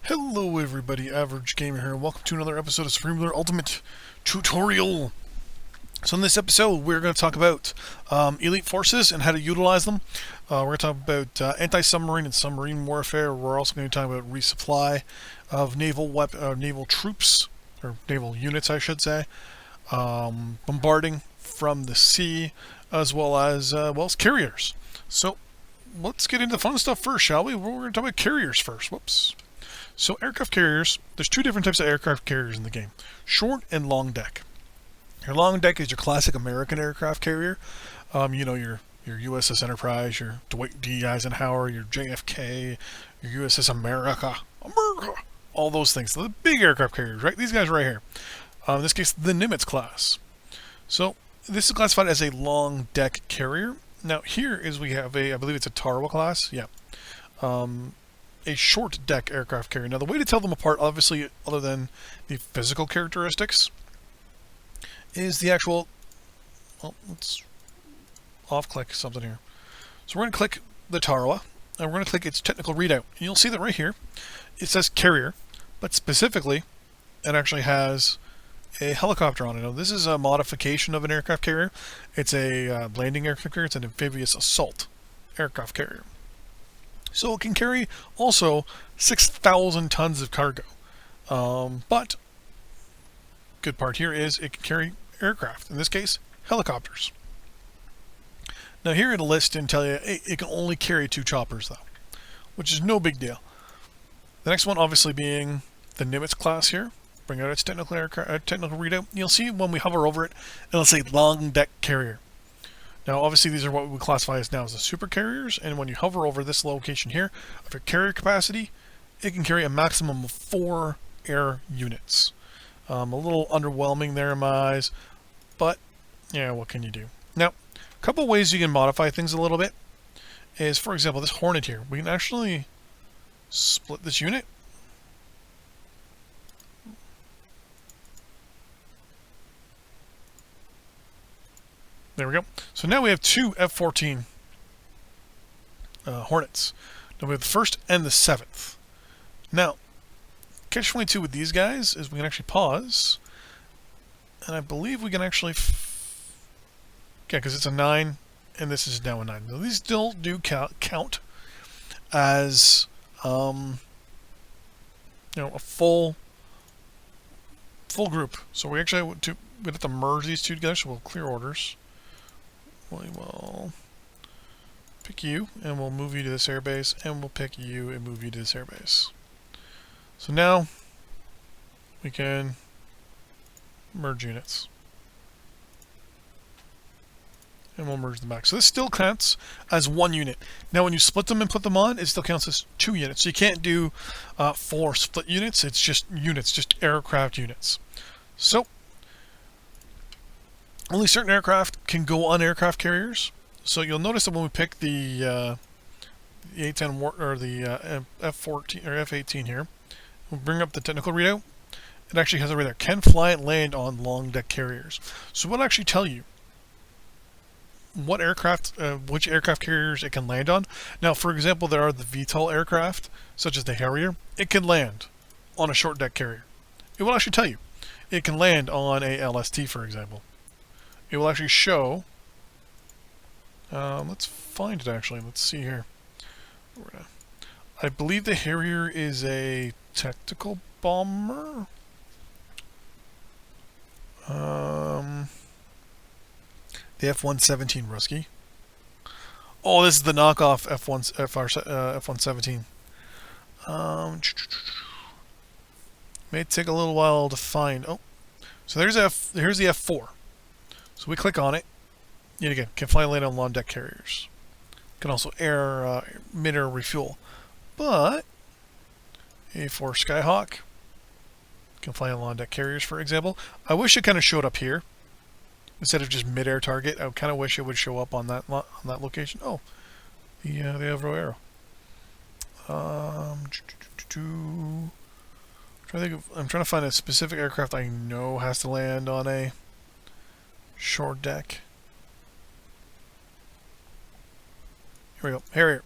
Hello everybody, Average Gamer here, and welcome to another episode of Submarines Ultimate Tutorial. So in this episode, we're going to talk about elite forces and how to utilize them. We're going to talk about anti-submarine and submarine warfare. We're also going to talk about resupply of naval troops, or naval units I should say, bombarding from the sea, as well as carriers. So let's get into the fun stuff first, shall we? We're going to talk about carriers first. Whoops. So aircraft carriers, there's two different types of aircraft carriers in the game. Short and long deck. Your long deck is your classic American aircraft carrier. You know, your USS Enterprise, your Dwight D. Eisenhower, your JFK, your USS America, all those things. The big aircraft carriers, right? These guys right here. In this case, the Nimitz class. So this is classified as a long deck carrier. Now here is we have I believe it's a Tarawa class. Yeah. A short deck aircraft carrier. Now the way to tell them apart, obviously, other than the physical characteristics, is the actual, well, let's off-click something here. So we're going to click the Tarawa, and we're going to click its technical readout. And you'll see that right here, it says carrier, but specifically, it actually has a helicopter on it. Now this is a modification of an aircraft carrier. It's a landing aircraft carrier. It's an amphibious assault aircraft carrier. So it can carry also 6,000 tons of cargo. But good part here is it can carry aircraft. In this case, helicopters. Now here it'll list and tell you it can only carry 2 choppers though, which is no big deal. The next one obviously being the Nimitz class here. Bring out its technical readout. You'll see when we hover over it, it'll say long deck carrier. Now, obviously, these are what we would classify as now as the super carriers, and when you hover over this location here of your carrier capacity, it can carry a maximum of 4 air units. A little underwhelming there in my eyes, but yeah, what can you do? Now, a couple ways you can modify things a little bit is, for example, this Hornet here. We can actually split this unit. There we go. So now we have 2 F-14 Hornets. Now we have the 1st and the 7th. Now, catch-22 with these guys is we can actually pause. And I believe we can actually... yeah, because it's a 9, and this is now a 9. Now, these still do count as, a full group. So we actually we'd have to merge these two together, so we'll clear orders. We will pick you, and we'll move you to this airbase, and we'll pick you and move you to this airbase. So now we can merge units. And we'll merge them back. So this still counts as 1 unit. Now when you split them and put them on, it still counts as 2 units. So you can't do 4 split units. It's just units, just aircraft units. So only certain aircraft can go on aircraft carriers. So you'll notice that when we pick the A-10 or the F-14 or F-18 here, we'll bring up the technical readout. It actually has it right there. Can fly and land on long deck carriers. So it'll actually tell you what aircraft, which aircraft carriers it can land on. Now, for example, there are the VTOL aircraft, such as the Harrier. It can land on a short deck carrier. It will actually tell you. It can land on a LST, for example. It will actually show, let's find it actually, let's see here. I believe the Harrier is a tactical bomber. The F-117 Rusky. Oh, this is the knockoff F-117. May take a little while to find. Oh, so here's the F-4. So we click on it, yet again, can fly and land on long deck carriers. Can also mid-air refuel. But A4 Skyhawk can fly on long deck carriers, for example. I wish it kind of showed up here instead of just mid-air target. I kind of wish it would show up on that location. Oh, the Avro Arrow. I'm trying to find a specific aircraft I know has to land on a short deck. Here we go. Harrier.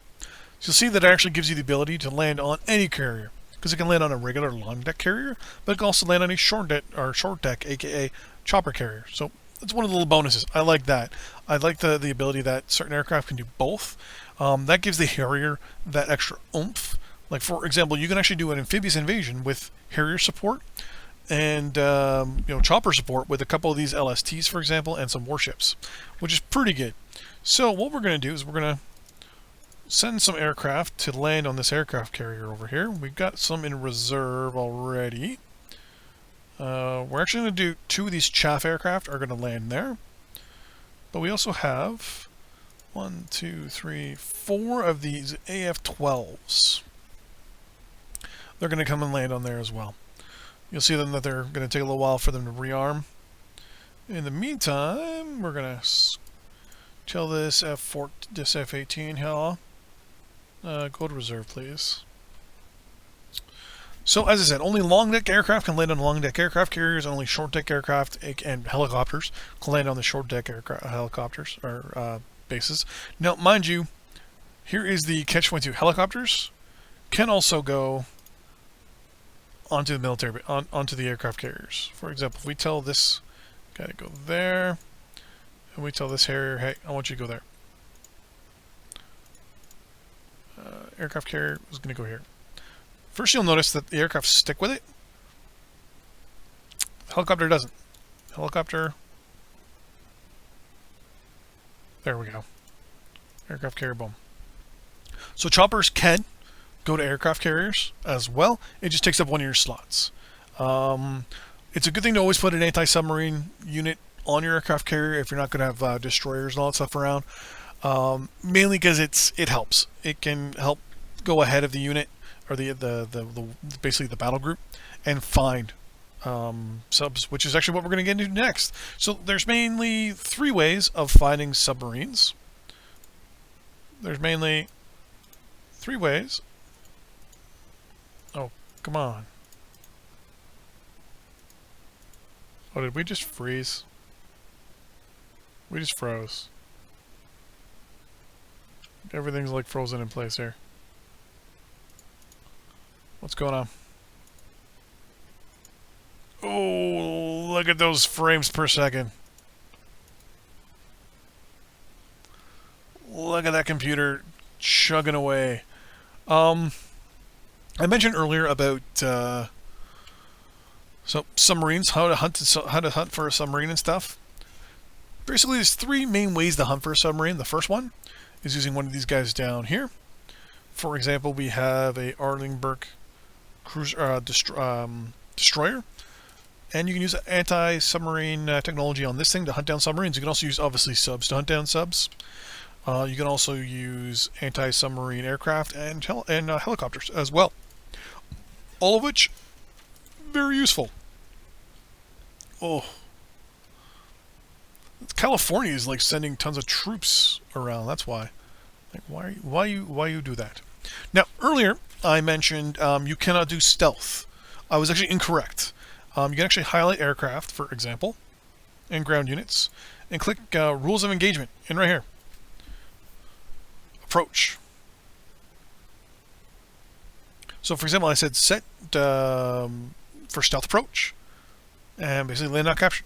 So you'll see that it actually gives you the ability to land on any carrier. because it can land on a regular long deck carrier, but it can also land on a short deck, aka chopper carrier. So it's one of the little bonuses. I like that. I like the ability that certain aircraft can do both. That gives the Harrier that extra oomph. Like, for example, you can actually do an amphibious invasion with Harrier support and chopper support with a couple of these LSTs, for example, and some warships, which is pretty good. So what we're going to do is we're going to send some aircraft to land on this aircraft carrier over here. We've got some in reserve already. We're actually going to do 2 of these chaff aircraft are going to land there. But we also have 1, 2, 3, 4 of these AF-12s. They're going to come and land on there as well. You'll see them that they're going to take a little while for them to rearm. In the meantime, we're going to tell this F-18 here. Go to reserve, please. So, as I said, only long deck aircraft can land on long deck aircraft carriers. Only short deck aircraft and helicopters can land on the short deck helicopters or bases. Now, mind you, here is the catch-22. Helicopters can also go onto the military, onto the aircraft carriers. For example, if we tell this guy to go there, and we tell this Harrier, hey, I want you to go there. Aircraft carrier is going to go here. First, you'll notice that the aircraft stick with it. Helicopter doesn't. Helicopter. There we go. Aircraft carrier, boom. So choppers can go to aircraft carriers as well. It just takes up one of your slots. It's a good thing to always put an anti-submarine unit on your aircraft carrier if you're not going to have destroyers and all that stuff around. Mainly because it helps. It can help go ahead of the unit or the basically the battle group and find subs, which is actually what we're going to get into next. So there's mainly 3 ways of finding submarines. There's mainly 3 ways. Oh, come on. Oh, did we just freeze? We just froze. Everything's like frozen in place here. What's going on? Oh, look at those frames per second. Look at that computer chugging away. I mentioned earlier about so submarines, how to hunt for a submarine and stuff. Basically, there's 3 main ways to hunt for a submarine. The first one is using one of these guys down here. For example, we have a Arleigh Cruiser destroyer, and you can use anti-submarine technology on this thing to hunt down submarines. You can also use, obviously, subs to hunt down subs. You can also use anti-submarine aircraft and helicopters as well. All of which, very useful. Oh. California is like sending tons of troops around. That's why. Like, why you do that? Now, earlier I mentioned you cannot do stealth. I was actually incorrect. You can actually highlight aircraft, for example, and ground units, and click Rules of Engagement, in right here. Approach. So, for example, I said set for stealth approach, and basically land not captured.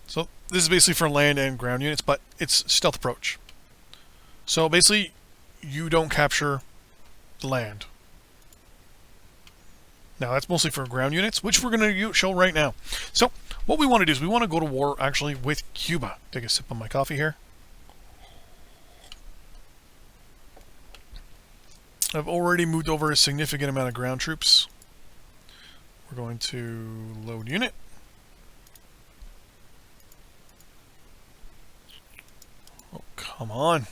So this is basically for land and ground units, but it's stealth approach. So basically, you don't capture the land. Now that's mostly for ground units, which we're going to show right now. So what we want to do is we want to go to war actually with Cuba. Take a sip of my coffee here. I've already moved over a significant amount of ground troops. We're going to load unit. Oh, come on.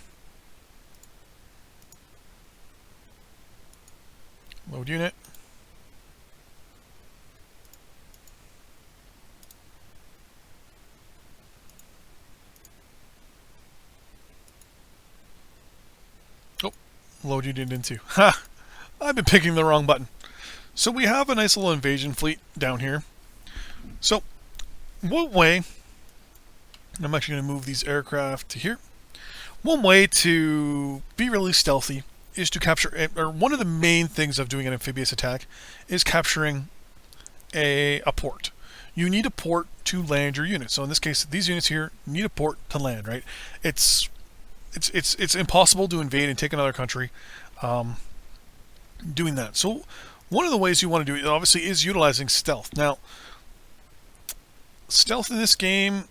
Load unit. Oh, load unit into. Ha! I've been picking the wrong button. So we have a nice little invasion fleet down here. So, what way... I'm actually going to move these aircraft to here. One way to be really stealthy is to capture, or one of the main things of doing an amphibious attack is capturing a port. You need a port to land your units. So in this case, these units here need a port to land, right? It's impossible to invade and take another country doing that. So one of the ways you want to do it, obviously, is utilizing stealth. Now, stealth in this game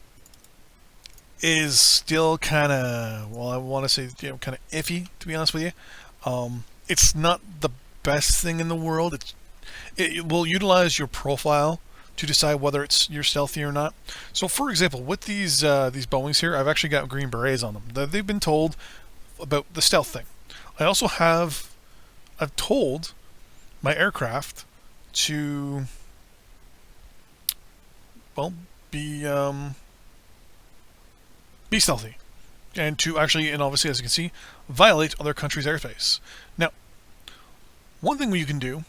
is still kind of, well, I want to say, kind of iffy, to be honest with you. It's not the best thing in the world. It will utilize your profile to decide whether you're stealthy or not. So, for example, with these Boeings here, I've actually got green berets on them. They've been told about the stealth thing. I've told my aircraft to, well, be stealthy, and to actually, and obviously, as you can see, violate other countries' airspace. Now, one thing you can do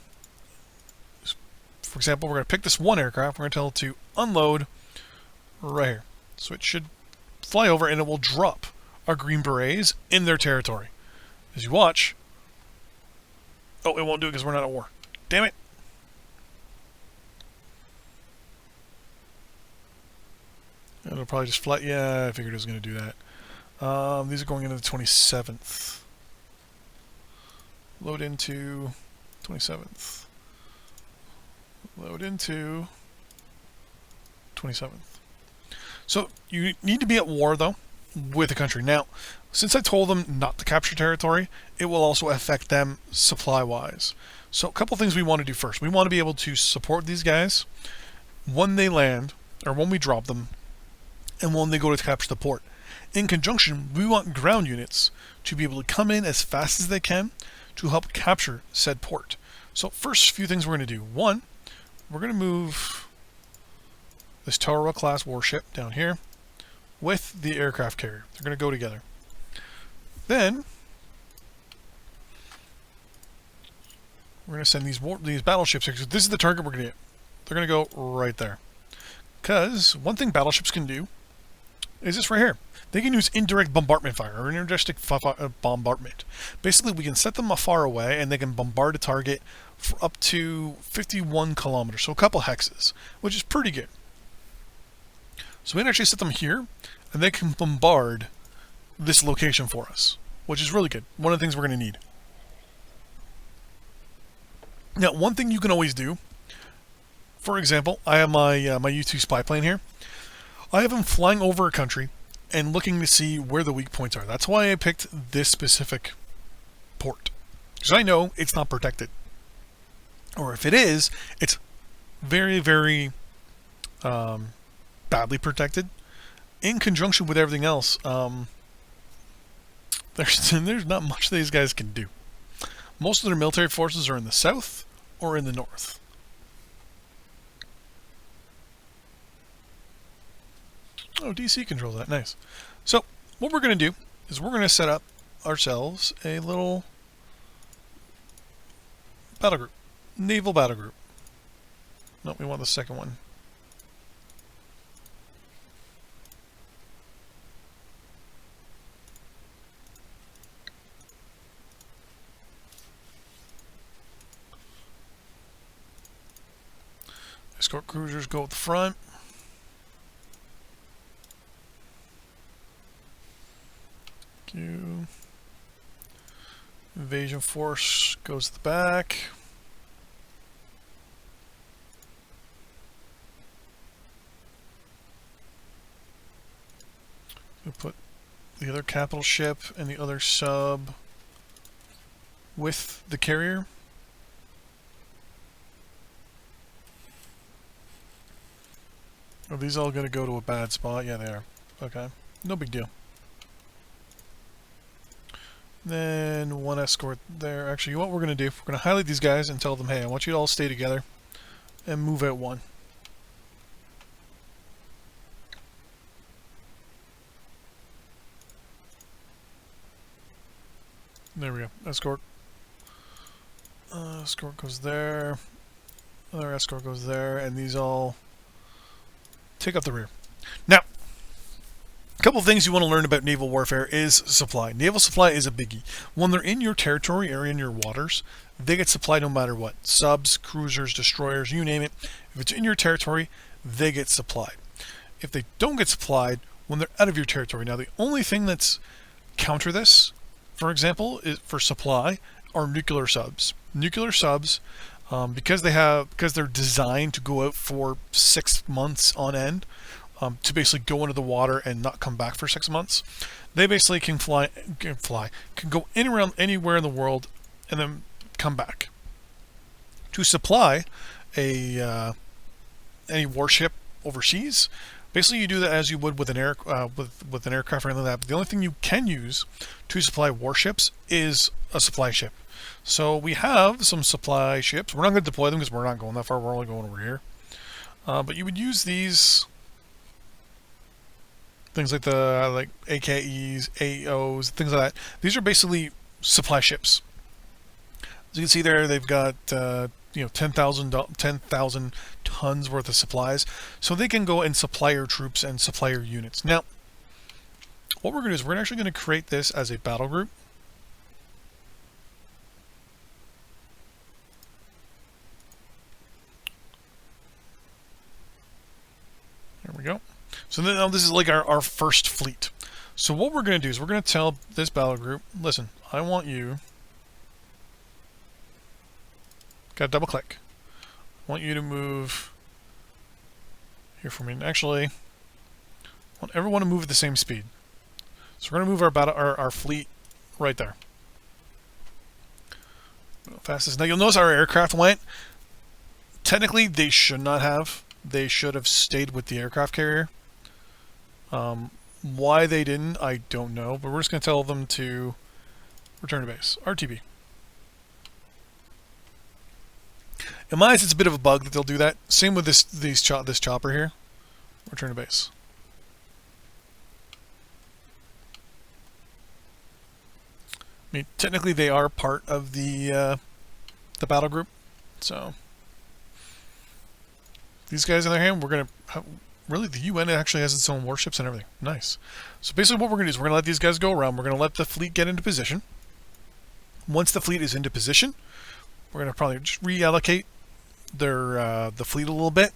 is, for example, we're going to pick this one aircraft. We're going to tell it to unload right here. So it should fly over, and it will drop our green berets in their territory. As you watch, oh, it won't do it because we're not at war. Damn it. It'll probably just fly. Yeah, I figured it was going to do that. These are going into the 27th. Load into 27th. Load into 27th. So you need to be at war, though, with the country. Now, since I told them not to capture territory, it will also affect them supply-wise. So a couple things we want to do first. We want to be able to support these guys when they land, or when we drop them, and when they go to capture the port. In conjunction, we want ground units to be able to come in as fast as they can to help capture said port. So first few things we're going to do. One, we're going to move this Tarawa class warship down here with the aircraft carrier. They're going to go together. Then we're going to send these battleships here. This is the target we're going to get. They're going to go right there. Because one thing battleships can do is this right here. They can use indirect bombardment fire, or indirect bombardment. Basically, we can set them far away, and they can bombard a target for up to 51 kilometers, so a couple hexes, which is pretty good. So we can actually set them here, and they can bombard this location for us, which is really good. One of the things we're going to need. Now, one thing you can always do, for example, I have my my U-2 spy plane here. I have them flying over a country and looking to see where the weak points are. That's why I picked this specific port, because I know it's not protected. Or if it is, it's very, very badly protected. In conjunction with everything else, there's not much these guys can do. Most of their military forces are in the south or in the north. Oh, DC controls that. Nice. So, what we're going to do is we're going to set up ourselves a little battle group. Naval battle group. No, we want the second one. Escort Cruisers go at the front. Invasion force goes to the back. We'll put the other capital ship and the other sub with the carrier. Are these all going to go to a bad spot? Yeah, they are. Okay. No big deal. Then one escort there. Actually, what we're going to do, we're going to highlight these guys and tell them, hey, I want you to all stay together and move out one. There we go. Escort. Escort goes there. Another escort goes there, and these all take up the rear. Now, A couple of things you want to learn about naval warfare is supply. Naval supply is a biggie. When they're in your territory area, in your waters, they get supplied no matter what. Subs, cruisers, destroyers, you name it. If it's in your territory, they get supplied. If they don't get supplied, when they're out of your territory. Now, the only thing that's counter this, for example, is for supply, are nuclear subs. Nuclear subs, because they're designed to go out for 6 months on end, to basically go into the water and not come back for 6 months. They basically can go anywhere in the world and then come back. To supply any warship overseas, basically you do that as you would with an with an aircraft or anything like that. But the only thing you can use to supply warships is a supply ship. So we have some supply ships. We're not going to deploy them because we're not going that far. We're only going over here. But you would use these things like the AKEs, AOs, things like that. These are basically supply ships. As you can see there, they've got 10,000 tons worth of supplies, so they can go and supply your troops and supply your units. Now, what we're going to do is we're actually going to create this as a battle group. There we go. So now this is like our first fleet. So what we're going to do is we're going to tell this battle group, listen, I want you, got to double click. I want you to move here for me. And actually, I want everyone to move at the same speed. So we're going to move our fleet right there. Fastest. Now you'll notice our aircraft went. Technically, they should not have. They should have stayed with the aircraft carrier. Why they didn't, I don't know. But we're just going to tell them to return to base. RTB. In my eyes, it's a bit of a bug that they'll do that. Same with this chopper here. Return to base. I mean, technically they are part of the battle group. So these guys, on the other hand, we're gonna really, the UN actually has its own warships and everything. Nice. So basically, what we're gonna do is we're gonna let these guys go around. We're gonna let the fleet get into position. Once the fleet is into position, we're gonna probably just reallocate the fleet a little bit,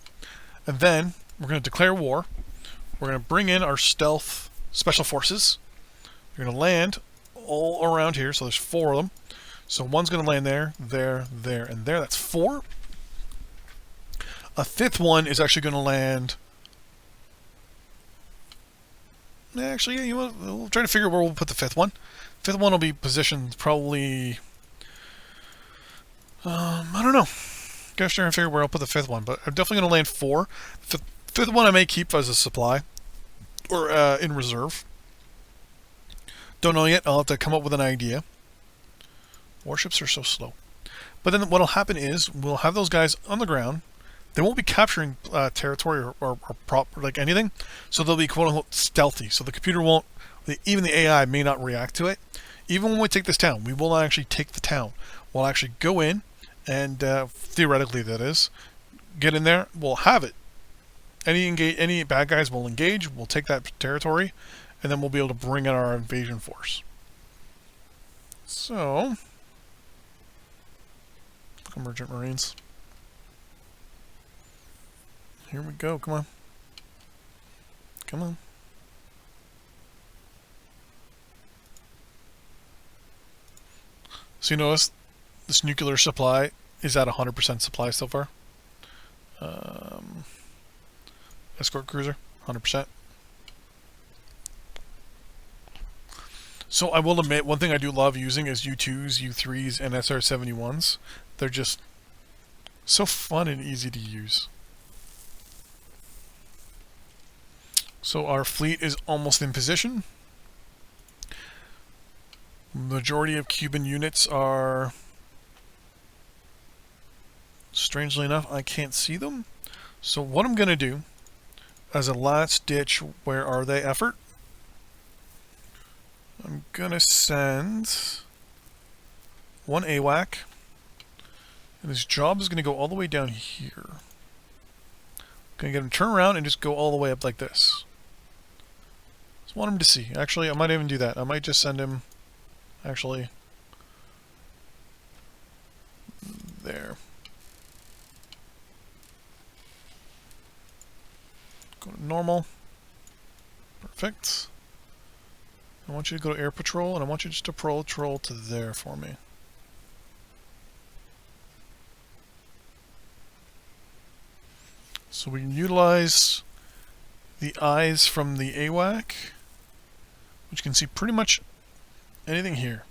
and then we're gonna declare war. We're gonna bring in our stealth special forces. We're gonna land all around here, so there's 4 of them. So one's going to land there, there, there, and there. That's 4. A 5th one is actually going to land. Actually, yeah, we'll try to figure where we'll put the 5th one. 5th one will be positioned probably. I don't know. Gosh, trying to figure where I'll put the 5th one, but I'm definitely going to land 4. The 5th one I may keep as a supply or in reserve. Don't know yet. I'll have to come up with an idea. Warships are so slow. But then what'll happen is we'll have those guys on the ground. They won't be capturing territory or like anything. So they'll be quote unquote stealthy. So the computer won't, even the AI may not react to it. Even when we take this town, we will not actually take the town. We'll actually go in and theoretically that is, get in there. We'll have it. Any bad guys will engage. We'll take that territory. And then we'll be able to bring in our invasion force. So, Emergent Marines. Here we go. Come on. Come on. So you notice this nuclear supply is at 100% supply so far. Escort Cruiser, 100%. So I will admit, one thing I do love using is U2s, U3s, and SR-71s. They're just so fun and easy to use. So our fleet is almost in position. Majority of Cuban units are, strangely enough, I can't see them. So what I'm going to do, as a last ditch, where are they effort, I'm going to send one AWAC, and his job is going to go all the way down here. I'm going to get him to turn around and just go all the way up like this. So Just want him to see. Actually, I might even do that. I might just send him, actually, there. Go to normal. Perfect. I want you to go to air patrol, and I want you just to patrol to there for me. So we can utilize the eyes from the AWAC, which can see pretty much anything here.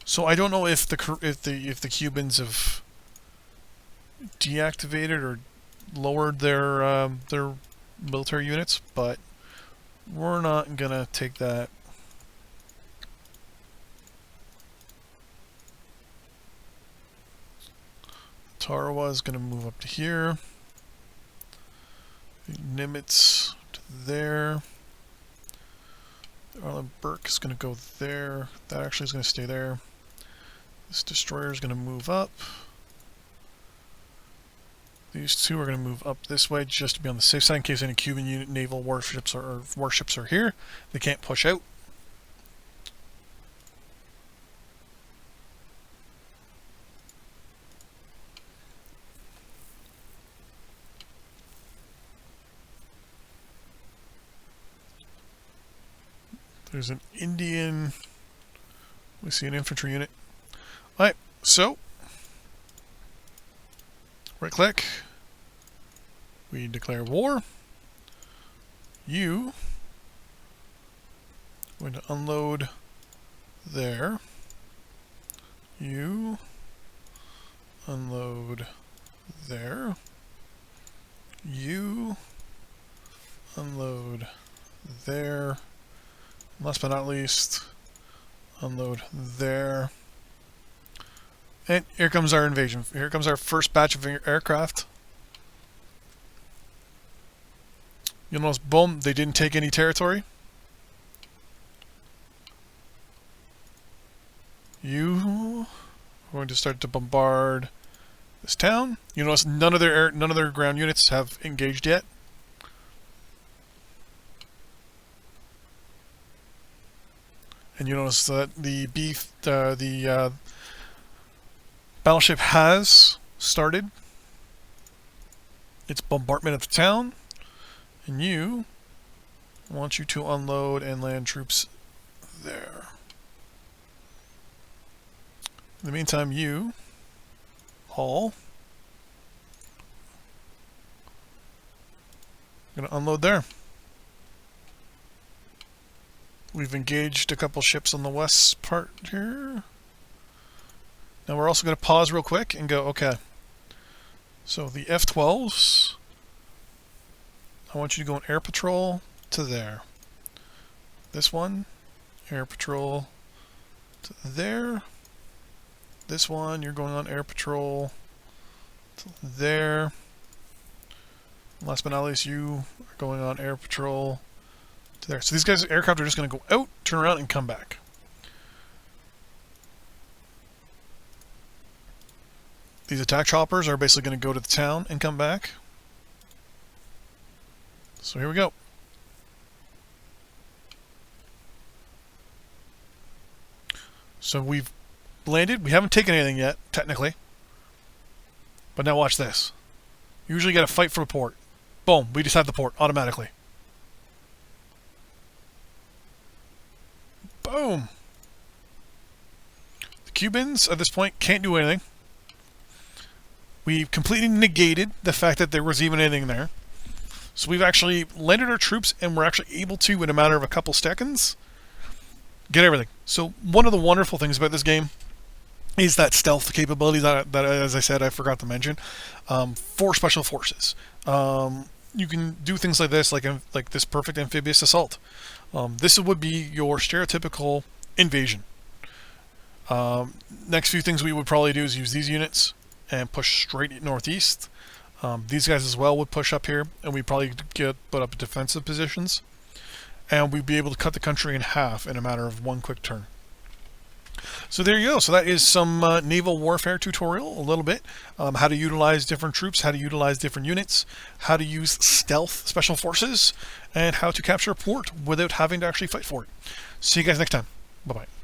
So I don't know if the Cubans have deactivated or lowered their military units, but we're not gonna take that. Tarawa is gonna move up to here. Nimitz to there. Arlen Burke is going to go there. That actually is going to stay there. This destroyer is going to move up. These two are going to move up this way just to be on the safe side in case any Cuban unit naval warships are here. They can't push out. There's an Indian. We see an infantry unit. Alright, so right click. We declare war. You going to unload there. You unload there. You unload there. Last but not least, unload there. And here comes our invasion. Here comes our first batch of aircraft. You'll notice, boom, they didn't take any territory. You are going to start to bombard this town. You notice none of their ground units have engaged yet. And you notice that the battleship has started its bombardment of the town, and I want you to unload and land troops there. In the meantime, you all are going to unload there. We've engaged a couple ships on the west part here. Now we're also going to pause real quick and go, okay. So the F-12s, I want you to go on air patrol to there. This one, air patrol to there. This one, you're going on air patrol to there. Last but not least, you are going on air patrol to there. So these guys' aircraft are just going to go out, turn around, and come back. These attack choppers are basically going to go to the town and come back. So here we go. So we've landed. We haven't taken anything yet, technically. But now watch this. Usually you got to fight for a port. Boom, we just have the port automatically. Boom. The Cubans at this point can't do anything. We've completely negated the fact that there was even anything there. So we've actually landed our troops, and we're actually able to, in a matter of a couple seconds, get everything. So one of the wonderful things about this game is that stealth capability that as I said, I forgot to mention, for special forces. You can do things like this, like this perfect amphibious assault. This would be your stereotypical invasion. Next few things we would probably do is use these units and push straight northeast. These guys as well would push up here, and we'd probably put up defensive positions. And we'd be able to cut the country in half in a matter of one quick turn. So there you go. So that is some naval warfare tutorial, a little bit. How to utilize different troops, how to utilize different units, how to use stealth special forces, and how to capture a port without having to actually fight for it. See you guys next time. Bye-bye.